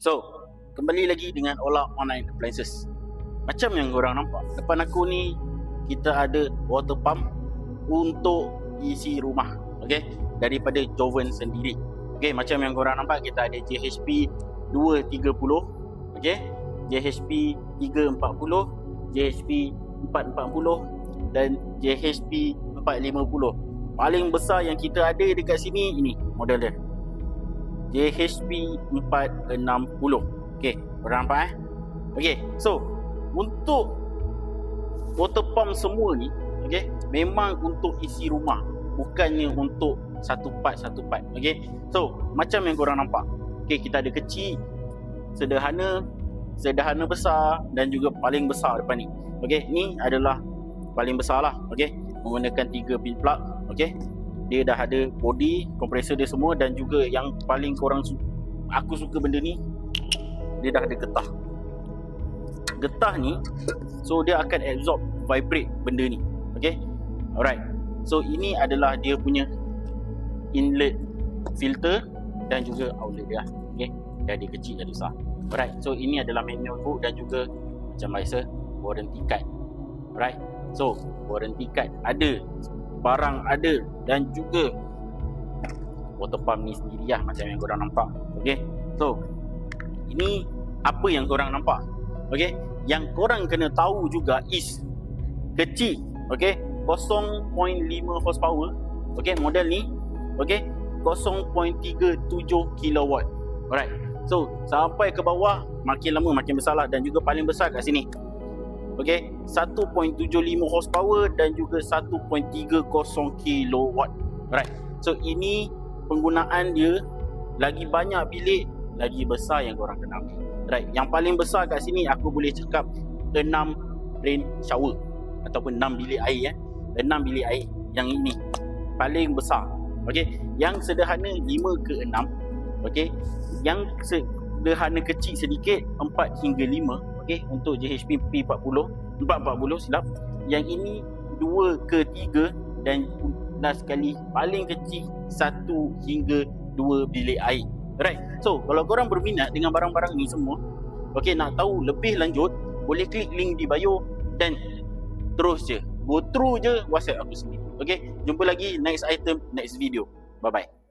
So, kembali lagi dengan Ola Online Appliances. Macam yang korang nampak, depan aku ni kita ada water pump untuk isi rumah, okey, daripada Jovan sendiri. Okey, macam yang korang nampak, kita ada JHP 230, okey, JHP 340, JHP 440 dan JHP 450. Paling besar yang kita ada dekat sini ini model dia, JHP 460. Okey, korang nampak Okey, so untuk water pump semua ni, okey, memang untuk isi rumah, bukannya untuk satu part. Okey, so macam yang korang nampak, okey, kita ada kecil, sederhana besar dan juga paling besar depan ni. Okey, ni adalah paling besar lah. Okey, menggunakan 3 pin plug. Okey, dia dah ada body, kompresor dia semua, dan juga yang paling aku suka benda ni, dia dah ada getah. Getah ni, so dia akan absorb, vibrate benda ni. Okey, alright. So ini adalah dia punya inlet filter dan juga outlet dia. Okey, dia ada kecil, dia ada besar. Alright, so ini adalah manual book dan juga macam biasa warranty card. Alright, so warranty card ada, barang ada, dan juga water pump ni sendiri lah macam yang korang nampak. Okay, so ini apa yang korang nampak. Okay, yang korang kena tahu juga is kecil. Okay, 0.5 horsepower. Okay, model ni, okay, 0.37 kilowatt. Alright, so sampai ke bawah makin lama makin besar lah, dan juga paling besar kat sini. Okey, 1.75 horsepower dan juga 1.30 kilowatt. Alright. So ini penggunaan dia, lagi banyak bilik, lagi besar yang korang kena ambil. Right. Yang paling besar kat sini aku boleh cakap 6 rain shower ataupun 6 bilik air 6 bilik air yang ini paling besar. Okey, yang sederhana 5 ke 6. Okey, yang sederhana kecil sedikit 4 hingga 5. Okey, untuk JHP 440 silap. Yang ini 2 ke 3, dan last sekali paling kecil 1 hingga 2 bilik air. Alright. So kalau korang berminat dengan barang-barang ni semua, okey, nak tahu lebih lanjut, boleh klik link di bio dan terus je go through je WhatsApp aku sendiri. Okey, jumpa lagi next item, next video. Bye bye.